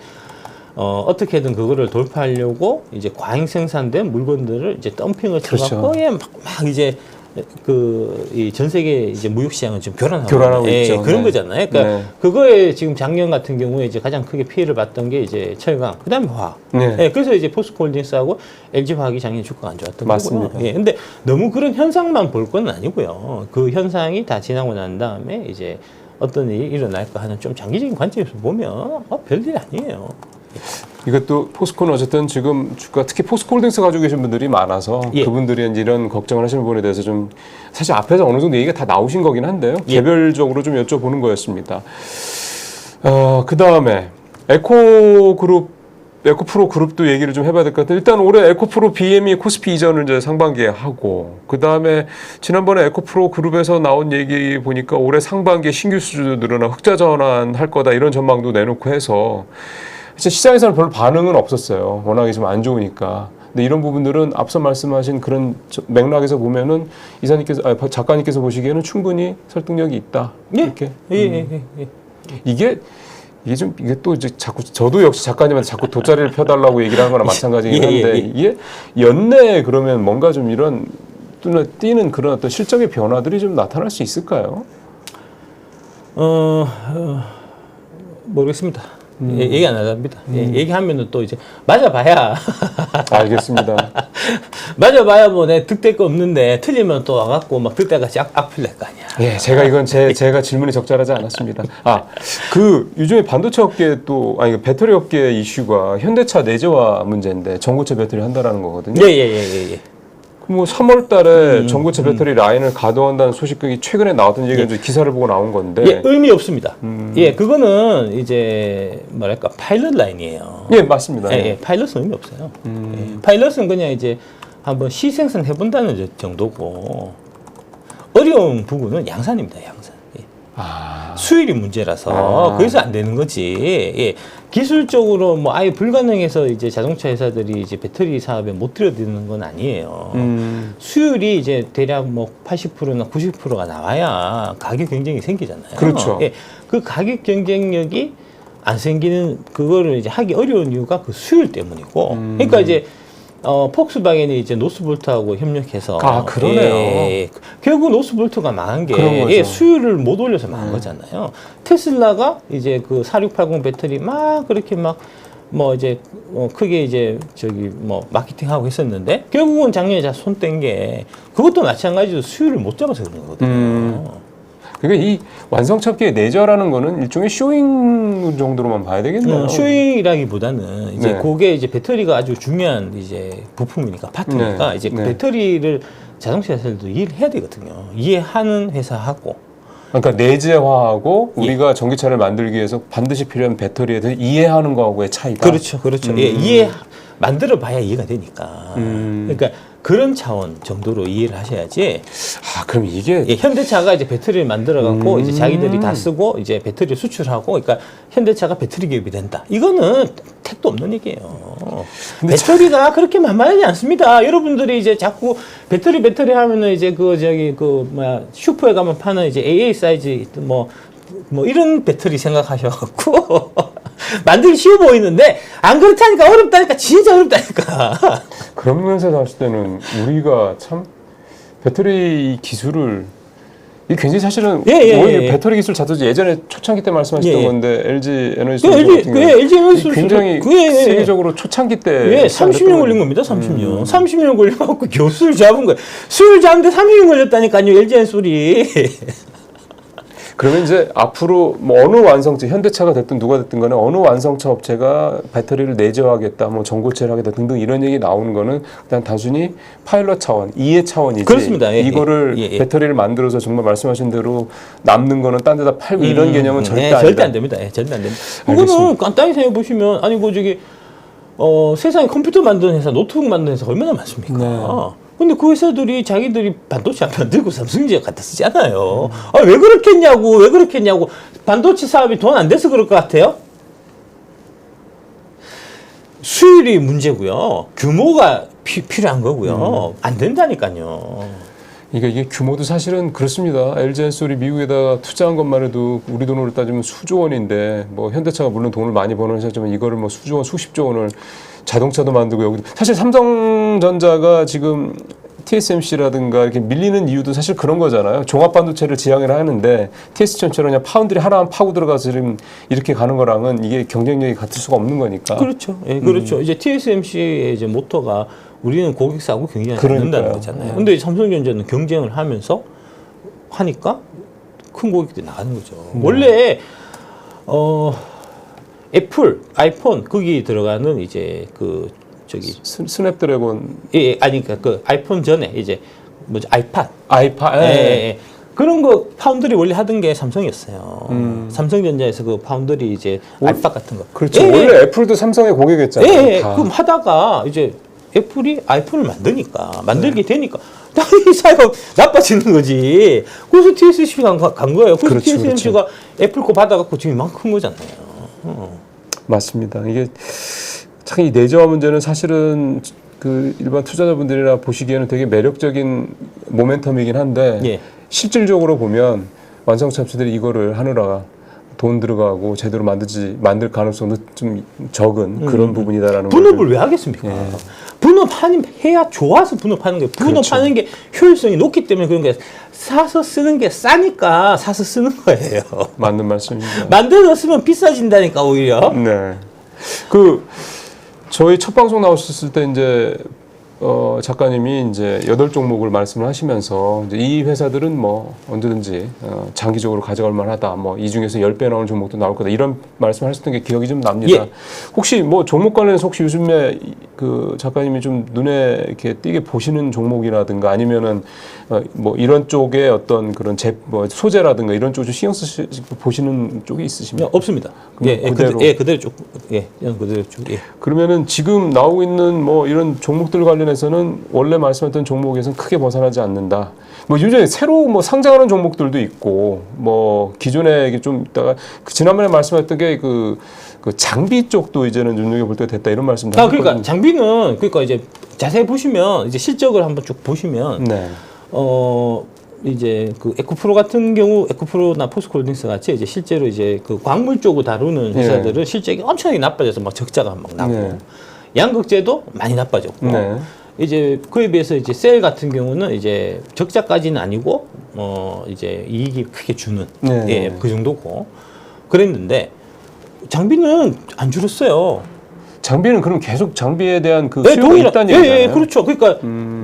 어떻게든 그거를 돌파하려고 이제 과잉 생산된 물건들을 이제 덤핑을 쳐갖고 그렇죠. 예, 막 이제 그 이 전 세계 이제 무역 시장을 지금 교란하고 예, 있죠. 그런 네. 거잖아요. 그러니까 네. 그거에 지금 작년 같은 경우에 이제 가장 크게 피해를 봤던 게 이제 철강, 그다음에 화학. 네. 예, 그래서 이제 포스코홀딩스하고 LG화학이 작년 주가가 안 좋았던 맞습니다. 거고요. 예, 근데 너무 그런 현상만 볼 건 아니고요. 그 현상이 다 지나고 난 다음에 이제 어떤 일이 일어날까 하는 좀 장기적인 관점에서 보면 별일 아니에요. 이것도 포스코는 어쨌든 지금 주가 특히 포스코홀딩스 가지고 계신 분들이 많아서 예. 그분들이 이제 이런 걱정을 하시는 부분에 대해서 좀 사실 앞에서 어느 정도 얘기가 다 나오신 거긴 한데요. 예. 개별적으로 좀 여쭤보는 거였습니다. 그 다음에 에코프로 그룹도 얘기를 좀 해봐야 될 것 같아요. 일단 올해 에코프로 BME 코스피 이전을 이제 상반기에 하고 그 다음에 지난번에 에코프로 그룹에서 나온 얘기 보니까 올해 상반기에 신규 수주도 늘어나 흑자 전환할 거다 이런 전망도 내놓고 해서 진짜 시장에서는 별로 반응은 없었어요. 워낙에 좀 안 좋으니까. 근데 이런 부분들은 앞서 말씀하신 그런 예, 맥락에서 보면은 작가님께서 보시기에는 충분히 설득력이 있다. 이렇게. 예. 이게 또 이제 자꾸 저도 역시 작가님한테 자꾸 돗자리를 펴달라고 얘기를 하는 거나 마찬가지긴 한데 이게 연내에 그러면 뭔가 좀 이런 눈에 띄는 그런 어떤 실적의 변화들이 좀 나타날 수 있을까요? 모르겠습니다. 예, 얘기 안 합니다. 예, 얘기하면은 또 이제 맞아봐야 알겠습니다. 맞아봐야 뭐 내 득될 거 없는데 틀리면 또 와갖고 막 득대같이 악플 낼 거 아니야. 예, 제가 질문이 적절하지 않았습니다. 요즘에 반도체 업계 배터리 업계 이슈가 현대차 내재화 문제인데 전고체 배터리 한다라는 거거든요. 예. 뭐 3월 달에 전고체 배터리 라인을 가동한다는 소식이 최근에 나왔던 얘기가 이제 기사를 보고 나온 건데. 예, 의미 없습니다. 예, 그거는 이제 뭐랄까 파일럿 라인이에요. 예, 맞습니다. 예, 파일럿은 의미 없어요. 예, 파일럿은 그냥 이제 한번 시생산 해본다는 정도고 어려운 부분은 양산입니다. 양산. 예. 수율이 문제라서 그래서 안 되는 거지. 예. 기술적으로 뭐 아예 불가능해서 이제 자동차 회사들이 이제 배터리 사업에 못 들어드는 건 아니에요. 수율이 이제 대략 뭐 80%나 90%가 나와야 가격 경쟁이 생기잖아요. 그렇죠. 예. 그 가격 경쟁력이 안 생기는 그거를 이제 하기 어려운 이유가 그 수율 때문이고. 그러니까 이제 폭스바겐이 이제 노스볼트하고 협력해서. 그러네요. 예. 결국 노스볼트가 망한 그런 게 거죠. 예, 수율을 못 올려서 망한 거잖아요. 테슬라가 이제 그 4680 배터리 막 그렇게 막 뭐 이제 크게 이제 저기 뭐 마케팅하고 했었는데 결국은 작년에 손 뗀 게 그것도 마찬가지로 수율을 못 잡아서 그런 거거든요. 그러니까 이 완성차업계의 내재화라는 거는 일종의 쇼잉 정도로만 봐야 되겠네요. 쇼잉이라기보다는 이제 네. 그게 이제 배터리가 아주 중요한 이제 부품이니까 파트니까 네. 이제 그 네. 배터리를 자동차 회사들도 이해를 해야 되거든요. 이해하는 회사하고. 그러니까 내재화하고 우리가 전기차를 만들기 위해서 반드시 필요한 배터리에 대해서 이해하는 거하고의 차이다. 그렇죠. 예, 만들어 봐야 이해가 되니까. 그러니까 그런 차원 정도로 이해를 하셔야지. 그럼 이게 예, 현대차가 이제 배터리를 만들어 갖고 이제 자기들이 다 쓰고 이제 배터리를 수출하고, 그러니까 현대차가 배터리 기업이 된다. 이거는 택도 없는 얘기예요. 배터리가 그렇게 만만하지 않습니다. 여러분들이 이제 자꾸 배터리 하면은 이제 슈퍼에 가면 파는 이제 AA 사이즈 뭐 이런 배터리 생각하셔갖고 만들기 쉬워 보이는데 안 그렇다니까. 어렵다니까. 진짜 어렵다니까. 그런 면에서 봤을 때는 우리가 참 배터리 기술을 이게 굉장히 사실은 배터리 기술 자체도 예전에 초창기 때 말씀하셨던 건데 LG 에너지 LG 에너지 굉장히 세계적으로 초창기 때 30년 걸린 겁니다. 30년. 30년 걸려갖고 교수를 잡은 거예요. 수를 잡는데 30년 걸렸다니까요. LG 에너지. 그러면 이제 앞으로 뭐 어느 완성체, 현대차가 됐든 누가 됐든 간에 어느 완성차 업체가 배터리를 내재화하겠다, 뭐 전고체를 하겠다 등등 이런 얘기 나오는 거는 그냥 단순히 파일럿 차원, 이해 차원이지. 그렇습니다. 예, 이거를 예, 예. 배터리를 만들어서 정말 말씀하신 대로 남는 거는 딴 데다 팔고 이런 개념은 절대 아니다. 절대 안 됩니다. 예, 절대 안 됩니다. 그거는 알겠습니다. 간단히 생각해 보시면 아니 그 저기 세상에 컴퓨터 만드는 회사, 노트북 만드는 회사가 얼마나 많습니까? 네. 근데 그 회사들이 자기들이 반도체 안 만들고 삼성전자 갖다 쓰잖아요. 아, 왜 그렇겠냐고, 왜 그렇겠냐고. 반도체 사업이 돈 안 돼서 그럴 것 같아요? 수율이 문제고요. 규모가 필요한 거고요. 안 된다니까요. 이게 규모도 사실은 그렇습니다. LG엔솔이 미국에다가 투자한 것만 해도 우리 돈으로 따지면 수조 원인데 뭐 현대차가 물론 돈을 많이 버는 회사지만 이거를 뭐 수조 원, 수십조 원을 자동차도 만들고 여기 사실 삼성전자가 지금 TSMC라든가 이렇게 밀리는 이유도 사실 그런 거잖아요. 종합 반도체를 지향을 하는데 TSMC처럼 그냥 파운드리 하나만 파고 들어가서 지금 이렇게 가는 거랑은 이게 경쟁력이 같을 수가 없는 거니까. 그렇죠. 예, 그렇죠. 이제 TSMC의 이제 모토가 우리는 고객사하고 경쟁을 한다는 거잖아요. 근데 삼성전자는 경쟁을 하면서 하니까 큰 고객들이 나가는 거죠. 원래 애플, 아이폰 거기 들어가는 이제 그 저기 스냅드래곤 아니 그 아이폰 전에 이제 뭐죠 아이팟 아이팟 예. 그런 거 파운드리 원래 하던 게 삼성이었어요. 삼성전자에서 그 파운드리 이제 아이팟 같은 거. 그렇죠. 원래 애플도 삼성의 고객이었잖아요. 예. 그럼 하다가 이제 애플이 아이폰을 만들게 되니까 당연히 사용 나빠지는 거지. 그래서 TSMC가 간 거예요. 그래서 그렇죠, TSMC가 애플 거 받아갖고 지금 이만큼 큰 거잖아요. 맞습니다. 이게 참 이 내재화 문제는 사실은 그 일반 투자자분들이나 보시기에는 되게 매력적인 모멘텀이긴 한데 예. 실질적으로 보면 완성차 업체들이 이거를 하느라 돈 들어가고 제대로 만들 가능성도 좀 적은 그런 부분이다라는 분업을 거를. 왜 하겠습니까? 예. 해야 좋아서 분업하는 거예요. 분업하는 게 효율성이 높기 때문에 그런 게 사서 쓰는 게 싸니까 사서 쓰는 거예요. 맞는 말씀입니다. 만들어 쓰면 비싸진다니까 오히려. 네. 저희 첫 방송 나오셨을 때 이제 작가님이 이제 8종목을 말씀을 하시면서 이제 이 회사들은 뭐 언제든지 장기적으로 가져갈 만하다. 뭐 이 중에서 10배 나오는 종목도 나올 거다. 이런 말씀을 하셨던 게 기억이 좀 납니다. 예. 혹시 혹시 뭐 종목 관련해서 혹시 요즘에 그 작가님이 좀 눈에 이렇게 띄게 보시는 종목이라든가 아니면은 뭐 이런 쪽에 어떤 그런 뭐 소재라든가 이런 쪽을 좀 신경 쓰시고 보시는 쪽이 있으십니까? 없습니다. 그대로. 그대로 쭉. 그대로 쭉. 예. 그러면은 지금 나오고 있는 뭐 이런 종목들 관련해서는 원래 말씀했던 종목에서는 크게 벗어나지 않는다. 뭐 요즘에 새로 뭐 상장하는 종목들도 있고 뭐 기존에 이게 좀 있다가 지난번에 말씀했던 게 그 장비 쪽도 이제는 눈여겨볼 때가 됐다 이런 말씀도 하셨거든요. 그러니까 장비는 그러니까 이제 자세히 보시면 이제 실적을 한번 쭉 보시면 네. 이제 그 에코프로 같은 경우 에코프로나 포스코홀딩스 같이 이제 실제로 이제 그 광물 쪽을 다루는 회사들은 실적이 엄청나게 나빠져서 막 적자가 막 나고 네. 양극재도 많이 나빠졌고 네. 이제 그에 비해서 이제 셀 같은 경우는 이제 적자까지는 아니고 이제 이익이 크게 주는 네. 그 정도고 그랬는데 장비는 안 줄었어요. 장비는 그럼 계속 장비에 대한 그 수요가 있다는 얘기잖아요. 예, 그렇죠. 그러니까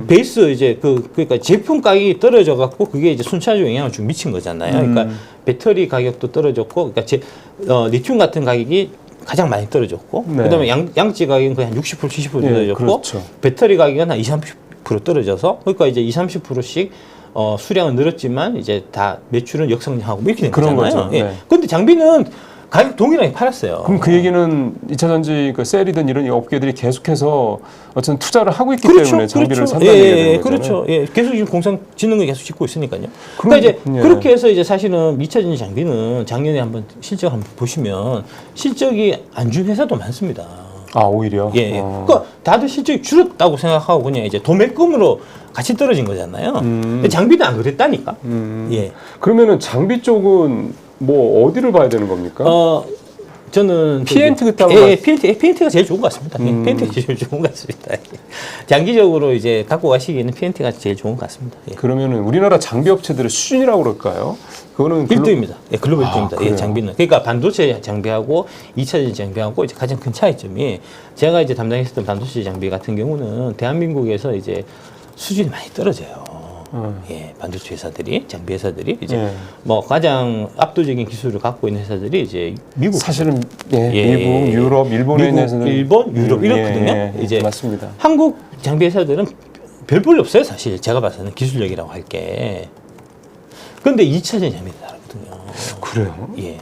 베이스 이제 그러니까 제품 가격이 떨어져 갖고 그게 이제 순차적으로 영향을 좀 미친 거잖아요. 그러니까 배터리 가격도 떨어졌고, 그러니까 리튬 같은 가격이 가장 많이 떨어졌고, 네. 그다음에 양지 가격은 거의 한 60%, 70% 떨어졌고, 그렇죠. 배터리 가격은 한 20, 30% 떨어져서, 그러니까 이제 20, 30%씩 수량은 늘었지만 이제 다 매출은 역성장하고 뭐 이렇게 된 그런 거잖아요. 거죠. 예. 네. 근데 장비는 가격 동일하게 팔았어요. 그럼 그 얘기는 2차 전지 그 셀이든 이런 업계들이 계속해서 어쨌든 투자를 하고 있기 그렇죠, 때문에 장비를 그렇죠. 산다는 얘기가 되는 거잖아요. 그렇죠. 예, 계속 지금 공상 짓는 거 계속 짓고 있으니까요. 그러니까 이제 예. 그렇게 해서 이제 사실은 2차 전지 장비는 작년에 한번 실적 한번 보시면 실적이 안 준 회사도 많습니다. 아 오히려. 예. 그러니까 다들 실적이 줄었다고 생각하고 그냥 이제 도매금으로 같이 떨어진 거잖아요. 근데 장비는 안 그랬다니까. 예. 그러면은 장비 쪽은 뭐 어디를 봐야 되는 겁니까? 저는 P&T 그때 한번 P&T가 제일 좋은 것 같습니다. P&T가 제일 좋은 것 같습니다. 장기적으로 이제 갖고 가시기에는 P&T가 제일 좋은 것 같습니다. 예. 그러면은 우리나라 장비 업체들의 수준이라고 그럴까요? 그거는 1등입니다. 예, 글로벌 1등입니다. 그래요? 예, 장비는. 그러니까 반도체 장비하고 2차 전지 장비하고 이제 가장 큰 차이점이 제가 이제 담당했었던 반도체 장비 같은 경우는 대한민국에서 이제 수준이 많이 떨어져요. 예, 반도체 회사들이, 장비 회사들이 이제 예. 뭐 가장 압도적인 기술을 갖고 있는 회사들이 이제 미국, 사실은 예, 미국, 유럽, 일본에 미국, 있는 일본, 유럽 이렇거든요. 이제 맞습니다. 한국 장비 회사들은 별 볼이 없어요, 사실 제가 봐서는 기술력이라고 할 게. 그런데 2차전 장비도 다르거든요. 그래요? 예.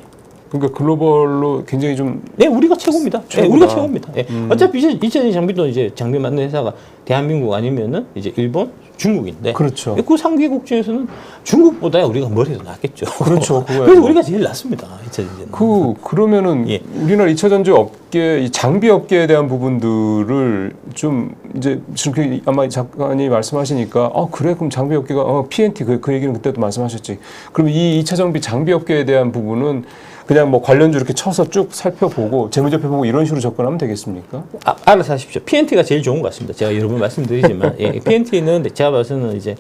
그러니까 글로벌로 굉장히 좀 네, 우리가 최고입니다. 네, 최고다. 우리가 최고입니다. 예. 어차피 이제 2차전 장비도 이제 장비 만드는 회사가 대한민국 아니면은 이제 일본, 중국인데. 그렇죠. 그 3개국 중에서는 중국보다 우리가 머리도 낫겠죠. 그렇죠. 그래서 우리가 제일 낫습니다. 2차전지는. 그러면은 예. 우리나라 2차 전지 업계, 이 장비 업계에 대한 부분들을 좀 이제 저렇게 아마 작가님이 말씀하시니까 그래 그럼 장비 업계가 P&T 그 얘기는 그때도 말씀하셨지. 그럼 이 2차 정비 장비 업계에 대한 부분은 그냥 뭐 관련주 이렇게 쳐서 쭉 살펴보고 재무제표 보고 이런 식으로 접근하면 되겠습니까? 알아서 하십시오. P&T가 제일 좋은 것 같습니다. 제가 여러 번 말씀드리지만 예, P&T는 제가 봐서는 이제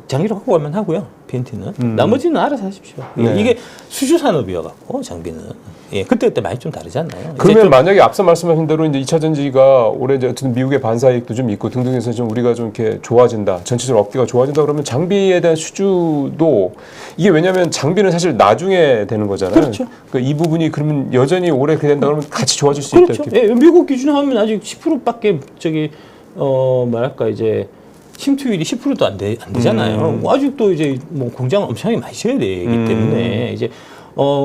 장비로 갖고 갈만 하고요. P&T는 나머지는 알아서 하십시오. 예, 네. 이게 수주 산업이어갖고 장비는 예, 그때 많이 좀 다르잖아요. 그러면 만약에 앞서 말씀하신 대로 이제 2차 전지가 올해 이제 어쨌든 미국의 반사이익도 좀 있고 등등해서 좀 우리가 좀 이렇게 좋아진다. 전체적으로 업계가 좋아진다 그러면 장비에 대한 수주도 이게 왜냐하면 장비는 사실 나중에 되는 거잖아요. 그렇죠. 그러니까 이 부분이 그러면 여전히 오래 그렇게 된다 그러면 같이 좋아질 수 그렇죠. 있다. 이렇게. 예, 미국 기준으로 하면 아직 10%밖에 뭐랄까 이제 침투율이 10%도 안 되잖아요. 뭐 아직도 이제 뭐 공장 엄청나게 많이 지어야 되기 때문에 이제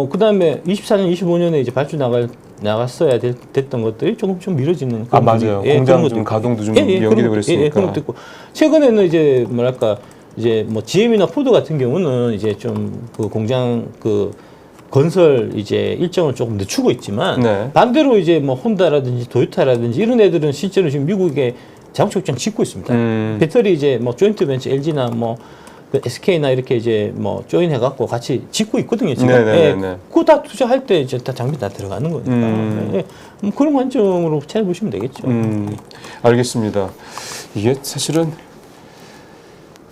그다음에 24년, 25년에 이제 발주 나갔어야 됐던 것들이 조금 좀 미뤄지는 그런 맞아요. 부분이, 공장 그런 좀 것도 가동도 좀 있고. 연기되고 그랬으니까. 그런 것도 있고 최근에는 이제 뭐랄까 이제 뭐 GM이나 포드 같은 경우는 이제 좀 그 공장 그 건설 이제 일정을 조금 늦추고 있지만 네. 반대로 이제 뭐 혼다라든지 도요타라든지 이런 애들은 실제로 지금 미국에 자국축장 짓고 있습니다. 배터리 이제 뭐 조인트 벤처 LG나 뭐 그 SK나 이렇게 이제 뭐 조인 해갖고 같이 짓고 있거든요. 지금. 네네네네. 예, 그거 다 투자할 때 이제 다 장비 다 들어가는 거니까. 예, 뭐 그런 관점으로 찾아보시면 되겠죠. 알겠습니다. 이게 사실은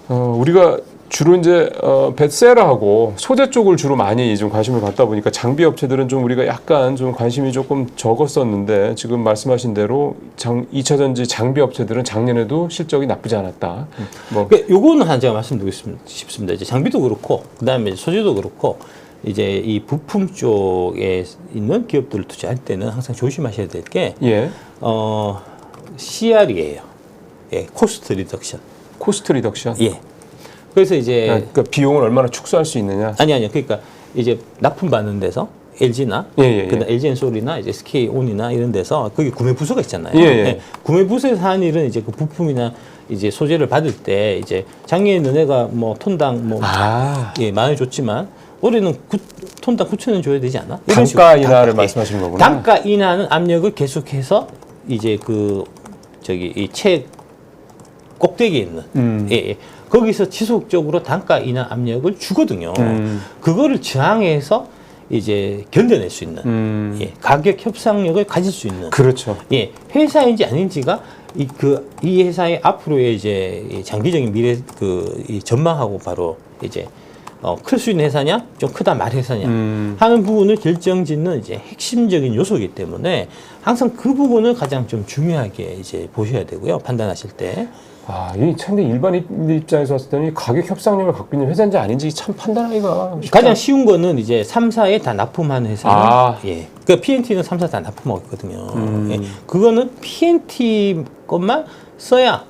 우리가 주로 이제 벳세라하고 소재 쪽을 주로 많이 좀 관심을 갖다 보니까 장비 업체들은 좀 우리가 약간 좀 관심이 조금 적었었는데 지금 말씀하신 대로 2차 전지 장비 업체들은 작년에도 실적이 나쁘지 않았다. 뭐 그러니까 요거는 하나 제가 말씀드리고 싶습니다. 이제 장비도 그렇고 그다음에 소재도 그렇고 이제 이 부품 쪽에 있는 기업들을 투자할 때는 항상 조심하셔야 될 게 예. CR이에요. 예, 코스트 리덕션. 코스트 리덕션. 예. 그래서 이제 그러니까 비용을 얼마나 축소할 수 있느냐. 아니요. 그러니까 이제 납품 받는 데서 LG나 그다음 LG엔솔이나 이제 SK온이나 이런 데서 거기 구매 부서가 있잖아요. 예. 구매 부서에서 하는 일은 이제 그 부품이나 이제 소재를 받을 때 이제 작년에 너네가 뭐 톤당 뭐 예, 만 원 줬지만 올해는 톤당 9,000원 줘야 되지 않아? 이런 단가 식으로. 인하를 말씀하시는 거구나. 단가 인하는 압력을 계속해서 이제 이 책 꼭대기에 있는 예. 거기서 지속적으로 단가 인하 압력을 주거든요. 그거를 저항해서 이제 견뎌낼 수 있는 예, 가격 협상력을 가질 수 있는 그렇죠. 예, 회사인지 아닌지가 이 회사의 앞으로의 이제 장기적인 미래 이 전망하고 바로 이제 클 수 있는 회사냐, 좀 크다 말 회사냐 하는 부분을 결정짓는 이제 핵심적인 요소이기 때문에 항상 그 부분을 가장 좀 중요하게 이제 보셔야 되고요. 판단하실 때. 이 근데 일반인 입장에서 봤을 때는 가격 협상력을 갖고 있는 회사인지 아닌지 참 판단하기가 쉽지 가장 쉬운 거는 이제 3사에 다 납품하는 회사는 예. 그러니까 P&T는 3사 다 납품하고 있거든요. 예. 그거는 P&T 것만 써야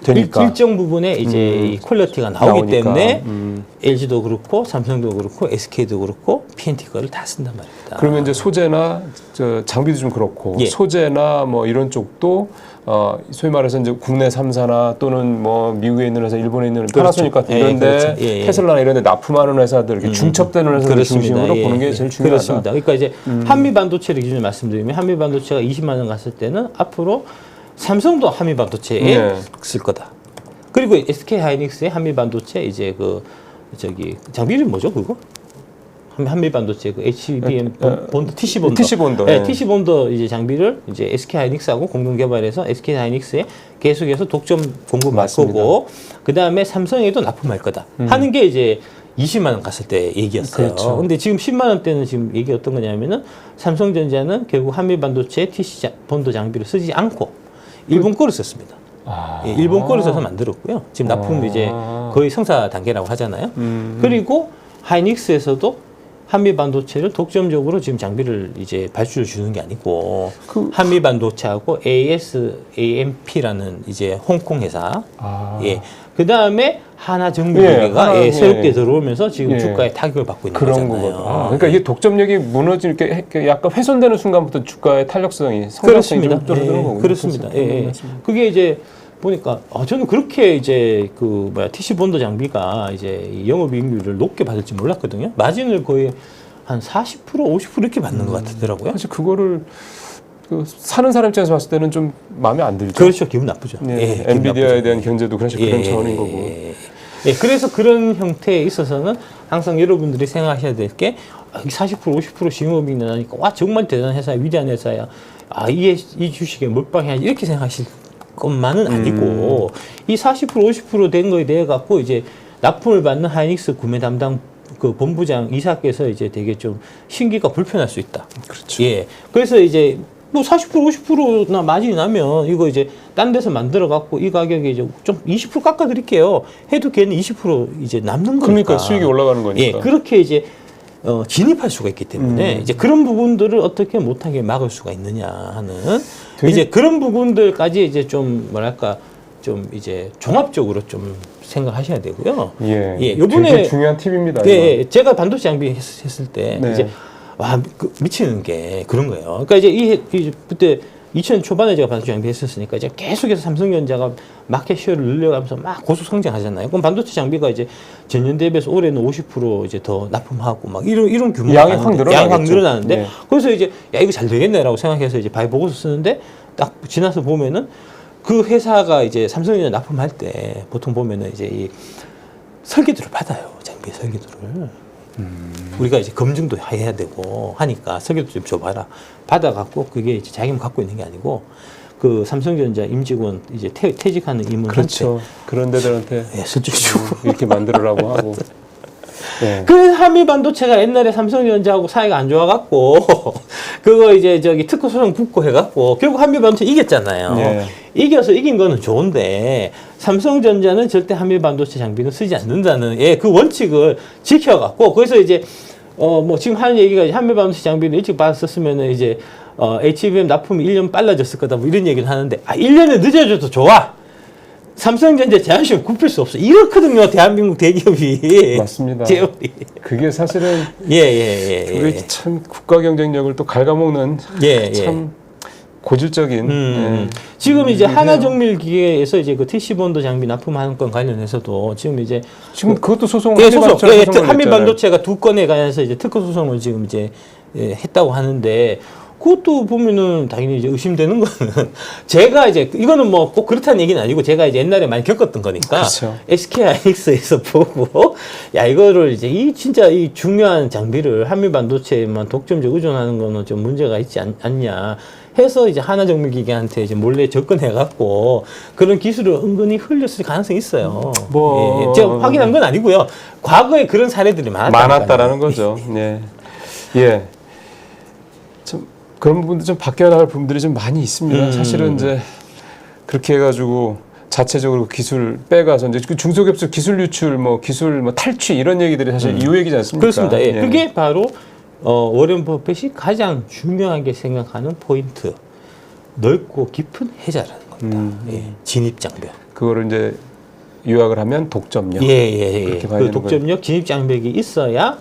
되니까. 일정 부분에 이제 이 퀄리티가 나오기 나오니까. 때문에 LG도 그렇고 삼성도 그렇고 SK도 그렇고 P&T 거를 다 쓴단 말입니다. 그러면 이제 소재나 장비도 좀 그렇고 예. 소재나 뭐 이런 쪽도 소위 말해서 이제 국내 3사나 또는 뭐 미국에 있는 회사, 일본에 있는 파나소닉 같은 이런데 그렇죠. 예. 테슬라나 이런데 납품하는 회사들 이렇게 중첩되는 회사들 중심으로 보는 게 제일 중요하다. 그렇습니다. 그러니까 이제 한미 반도체를 기준으로 말씀드리면 한미 반도체가 20만 원 갔을 때는 앞으로 삼성도 한미 반도체에 쓸 거다. 그리고 SK 하이닉스의 한미 반도체 이제 장비 이름 뭐죠 그거? 한미 반도체 HBM 본드, TC 본더. TC 본더. 네, TC 본더 이제 장비를 이제 SK 하이닉스하고 공동 개발해서 SK 하이닉스에 계속해서 독점 공급할 거고, 그 다음에 삼성에도 납품할 거다. 하는 게 이제 20만 원 갔을 때 얘기였어요. 그렇죠. 근데 지금 10만 원대는 지금 얘기 어떤 거냐면은 삼성전자는 결국 한미 반도체 TC 본더 장비를 쓰지 않고 일본 거를 썼습니다. 예, 일본 거를 써서 만들었고요. 지금 납품 이제 거의 성사 단계라고 하잖아요. 그리고 하이닉스에서도 한미 반도체를 독점적으로 지금 장비를 이제 발주를 주는 게 아니고 한미 반도체하고 ASAMP라는 이제 홍콩 회사, 예, 그 다음에 하나정밀기계가 새롭게 들어오면서 지금 주가에 타격을 받고 있는 그런 거잖아요. 거거든요. 그러니까 이게 독점력이 무너질 게 약간 훼손되는 순간부터 주가의 탄력성이 성장성이 좀 떨어지는 거군요. 그렇습니다. 예, 예. 그게 이제 보니까 저는 그렇게 이제 그 TC 본드 장비가 이제 이 영업이익률을 높게 받을지 몰랐거든요. 마진을 거의 한 40% 50% 이렇게 받는 것 같더라고요. 사실 그거를 사는 사람 입장에서 봤을 때는 좀 마음에 안 들죠. 그렇죠. 기분 나쁘죠. 예, 예, 기분 엔비디아에 나쁘죠. 대한 견제도 그런 그런 차원인 거고. 예, 그래서 그런 형태에 있어서는 항상 여러분들이 생각하셔야 될 게 40% 50% 징업이익 나니까 와 정말 대단한 회사야, 위대한 회사야. 이 주식에 몰빵해야지 이렇게 생각하실 것만은 아니고 이 40% 50%된 거에 대해 갖고 이제 납품을 받는 하이닉스 구매 담당 그 본부장 이사께서 이제 되게 좀 심기가 불편할 수 있다. 그렇죠. 예. 그래서 이제 뭐 40% 50%나 마진이 나면 이거 이제 딴 데서 만들어 갖고 이 가격에 이제 좀 20% 깎아 드릴게요. 해도 걔는 20% 이제 남는 거니까. 그러니까 수익이 올라가는 거니까. 예. 그렇게 이제 진입할 수가 있기 때문에 이제 그런 부분들을 어떻게 못하게 막을 수가 있느냐 하는 이제 그런 부분들까지 이제 좀 뭐랄까 좀 이제 종합적으로 좀 생각하셔야 되고요. 예. 예. 요번에 되게 중요한 팁입니다. 네, 제가 반도체 장비 했을 때 네. 이제 와 미치는 게 그런 거예요. 그러니까 이제 그때 2000년 초반에 제가 반도체 장비 했었으니까 이제 계속해서 삼성전자가 마켓 쉐어를 늘려가면서 막 고속 성장하잖아요. 그럼 반도체 장비가 이제 전년 대비해서 올해는 50% 이제 더 납품하고 막 이런 규모가 양이 확 늘어나는데 네. 그래서 이제 야 이거 잘 되겠네라고 생각해서 이제 바이 보고서 쓰는데 딱 지나서 보면은 그 회사가 이제 삼성전자 납품할 때 보통 보면은 이제 이 설계도를 받아요. 장비 설계도를. 우리가 이제 검증도 해야 되고 하니까 설계도 좀 줘봐라. 받아갖고 그게 이제 자기만 갖고 있는 게 아니고 그 삼성전자 임직원 이제 퇴직하는 임원한테 그렇죠. 그런 데들한테 예, 슬쩍 주고 이렇게 만들으라고 하고. 네. 그래서 한미 반도체가 옛날에 삼성전자하고 사이가 안 좋아갖고 그거 이제 저기 특허 소송 붙고 해갖고 결국 한미 반도체 이겼잖아요. 네. 이긴 거는 좋은데 삼성전자는 절대 한미 반도체 장비는 쓰지 않는다는 그 원칙을 지켜갖고 그래서 이제 뭐 지금 하는 얘기가 한미 반도체 장비를 일찍 받았었으면은 이제 HBM 납품이 1년 빨라졌을 거다 뭐 이런 얘기를 하는데 1년을 늦어져도 좋아. 삼성전자 제한시험 굽힐 수 없어. 이렇거든요, 대한민국 대기업이. 맞습니다. 제어리. 그게 사실은 예. 참 국가 경쟁력을 또 갉아먹는 참 고질적인. 지금 이제 하나정밀기계에서 이제 그 TC 본드 장비 납품하는 건 관련해서도 지금 그것도 소송 한미 반도체가 두 건에 관해서 이제 특허 소송을 지금 이제 했다고 하는데 그것도 보면은 당연히 이제 의심되는 거는 제가 이제 이거는 뭐 꼭 그렇다는 얘기는 아니고 제가 이제 옛날에 많이 겪었던 거니까 그렇죠. SK 하이닉스에서 보고 야 이거를 이제 진짜 이 중요한 장비를 한미 반도체에만 독점적 의존하는 거는 좀 문제가 있지 않냐 해서 이제 하나정밀기계한테 이제 몰래 접근해갖고 그런 기술을 은근히 흘렸을 가능성이 있어요. 제가 확인한 건 아니고요. 과거에 그런 사례들이 많았다라는 거죠. 예. 참 그런 부분들 좀 바뀌어 나갈 부분들이 좀 많이 있습니다. 사실은 이제 그렇게 해가지고 자체적으로 기술 빼가서 이제 중소기업체 기술 유출, 기술 탈취 이런 얘기들이 사실 이후 얘기지 않습니까? 그렇습니다. 예. 그게 바로 워렌 버핏이 가장 중요하게 생각하는 포인트, 넓고 깊은 해자라는 겁니다. 진입 장벽. 그거를 이제 요약을 하면 독점력. 예. 그 독점력, 진입 장벽이 있어야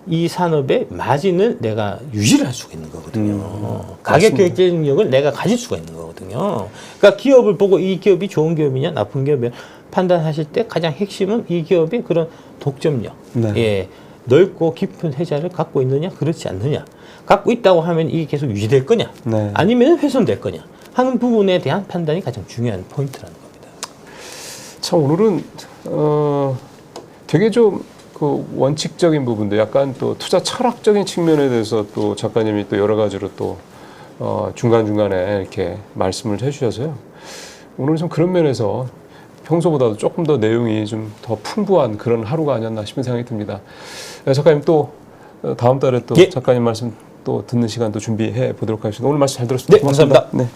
이 산업의 마진을 내가 유지를 할 수가 있는 거거든요. 가격 경쟁력을 내가 가질 수가 있는 거거든요. 그러니까 기업을 보고 이 기업이 좋은 기업이냐, 나쁜 기업이냐 판단하실 때 가장 핵심은 이 기업의 그런 독점력. 예. 넓고 깊은 해자를 갖고 있느냐, 그렇지 않느냐. 갖고 있다고 하면 이게 계속 유지될 거냐, 아니면 훼손될 거냐 하는 부분에 대한 판단이 가장 중요한 포인트라는 겁니다. 참 오늘은 되게 좀 그 원칙적인 부분도 약간 또 투자 철학적인 측면에 대해서 또 작가님이 또 여러 가지로 또 중간중간에 이렇게 말씀을 해주셔서요. 오늘 좀 그런 면에서 평소보다도 조금 더 내용이 좀 더 풍부한 그런 하루가 아니었나 싶은 생각이 듭니다. 작가님 또 다음 달에 또 작가님 말씀 또 듣는 시간 또 준비해 보도록 하겠습니다. 오늘 말씀 잘 들었습니다. 네, 고맙습니다. 네.